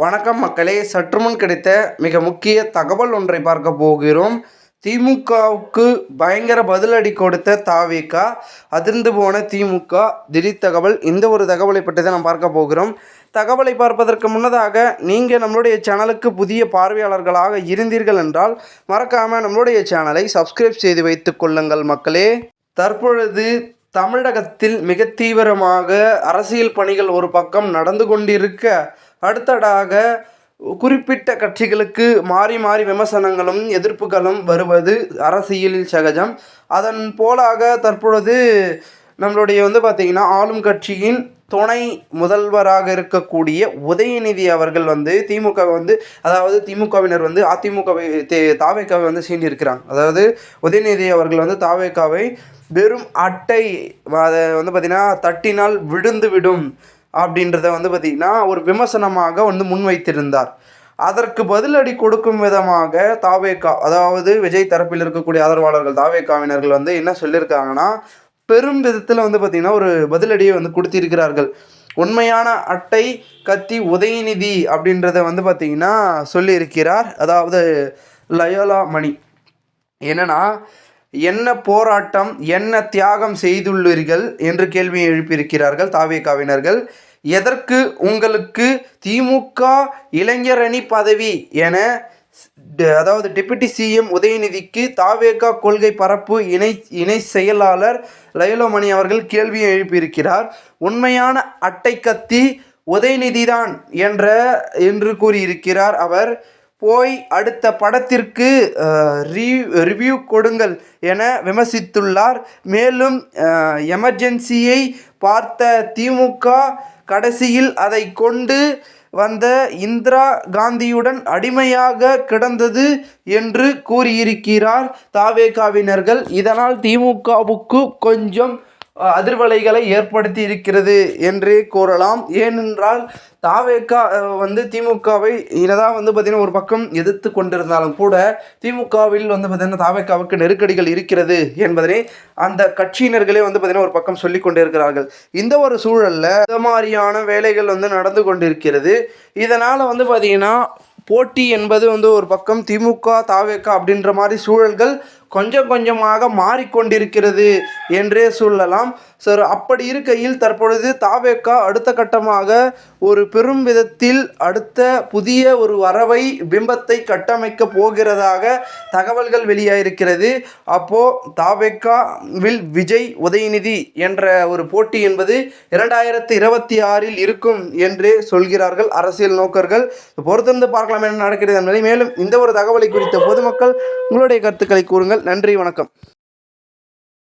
வணக்கம் மக்களே, சற்றுமுன் கிடைத்த மிக முக்கிய தகவல் ஒன்றை பார்க்க போகிறோம். திமுகவுக்கு பயங்கர பதிலடி கொடுத்த தாவேக, அதிர்ந்து போன திமுக, திடீர் தகவல். இந்த ஒரு தகவலை பற்றி தான் நாம் பார்க்க போகிறோம். தகவலை பார்ப்பதற்கு முன்னதாக நீங்கள் நம்மளுடைய சேனலுக்கு புதிய பார்வையாளர்களாக இருந்தீர்கள் என்றால் மறக்காமல் நம்மளுடைய சேனலை சப்ஸ்கிரைப் செய்து வைத்துக் கொள்ளுங்கள் மக்களே. தற்பொழுது தமிழகத்தில் மிக தீவிரமாக அரசியல் பணிகள் ஒரு பக்கம் நடந்து கொண்டிருக்க, அடுத்ததாக குறிப்பிட்ட கட்சிகளுக்கு மாறி மாறி விமர்சனங்களும் எதிர்ப்புகளும் வருவது அரசியலில் சகஜம். அதன் போலாக தற்பொழுது நம்மளுடைய பார்த்திங்கன்னா ஆளும் கட்சியின் துணை முதல்வராக இருக்கக்கூடிய உதயநிதி அவர்கள் திமுக அதாவது திமுகவினர் அதிமுகவை தாவேக்காவை சீண்டியிருக்கிறாங்க. அதாவது உதயநிதி அவர்கள் தாவேக்காவை வெறும் அட்டை அதை பார்த்திங்கன்னா தட்டினால் விழுந்து விடும் அப்படின்றத பார்த்திங்கன்னா ஒரு விமர்சனமாக முன்வைத்திருந்தார். அதற்கு பதிலடி கொடுக்கும் விதமாக தாவேகா, அதாவது விஜய் தரப்பில் இருக்கக்கூடிய ஆதரவாளர்கள் தாவேகாவினர்கள் என்ன சொல்லியிருக்காங்கன்னா, பெரும் விதத்தில் பார்த்திங்கன்னா ஒரு பதிலடியை கொடுத்திருக்கிறார்கள். உண்மையான அட்டை கத்தி உதயநிதி அப்படின்றத பார்த்திங்கன்னா சொல்லியிருக்கிறார். அதாவது லயோலா மணி என்னன்னா, என்ன போராட்டம், என்ன தியாகம் செய்துள்ளீர்கள் என்று கேள்வியை எழுப்பியிருக்கிறார்கள் தாவேகாவினர்கள். எதற்கு உங்களுக்கு திமுக இளைஞரணி பதவி என, அதாவது டெப்யூட்டி சிஎம் உதயநிதிக்கு தாவேகா கொள்கை பரப்பு இணை செயலாளர் லயோலமணி அவர்கள் கேள்வியை எழுப்பியிருக்கிறார். உண்மையான அட்டை கத்தி உதயநிதிதான் என்று கூறியிருக்கிறார் அவர். போய் அடுத்த படத்திற்கு ரிவ்யூ கொடுங்கள் என விமர்சித்துள்ளார். மேலும் எமர்ஜென்சியை பார்த்த திமுக கடைசியில் அதை கொண்டு வந்த இந்திரா காந்தியுடன் அடிமையாக கிடந்தது என்று கூறியிருக்கிறார் தாவேகாவினர்கள். இதனால் திமுகவுக்கு கொஞ்சம் அதிர்வலைகளை ஏற்படுத்தி இருக்கிறது என்றே கூறலாம். ஏனென்றால் தாவேகா திமுகவை இனதான் பார்த்திங்கன்னா ஒரு பக்கம் எதிர்த்து கொண்டிருந்தாலும் கூட திமுகவில் பார்த்திங்கன்னா தாவேகாவுக்கு நெருக்கடிகள் இருக்கிறது என்பதனை அந்த கட்சியினர்களே பார்த்திங்கன்னா ஒரு பக்கம் சொல்லி கொண்டிருக்கிறார்கள். இந்த ஒரு சூழலில் இந்த மாதிரியான வேலைகள் நடந்து கொண்டிருக்கிறது. இதனால் பார்த்திங்கன்னா போட்டி என்பது ஒரு பக்கம் திமுக தாவேகா அப்படின்ற மாதிரி சூழல்கள் கொஞ்சம் கொஞ்சமாக மாறிக்கொண்டிருக்கிறது என்றே சொல்லலாம். சார், அப்படி இருக்கையில் தற்பொழுது தாவேகா அடுத்த கட்டமாக ஒரு பெரும் விதத்தில் அடுத்த புதிய ஒரு வரவை பிம்பத்தை கட்டமைக்க போகிறதாக தகவல்கள் வெளியாயிருக்கிறது. அப்போது தாவேகாவில் விஜய் உதயநிதி என்ற ஒரு போட்டி என்பது 2026 இருக்கும் என்றே சொல்கிறார்கள் அரசியல் நோக்கர்கள். பொறுத்திருந்து பார்க்கலாம் என்ன நடக்கிறது என்பதை. மேலும் இந்த ஒரு தகவலை குறித்த பொதுமக்கள் உங்களுடைய கருத்துக்களை கூறுங்கள். நன்றி, வணக்கம்.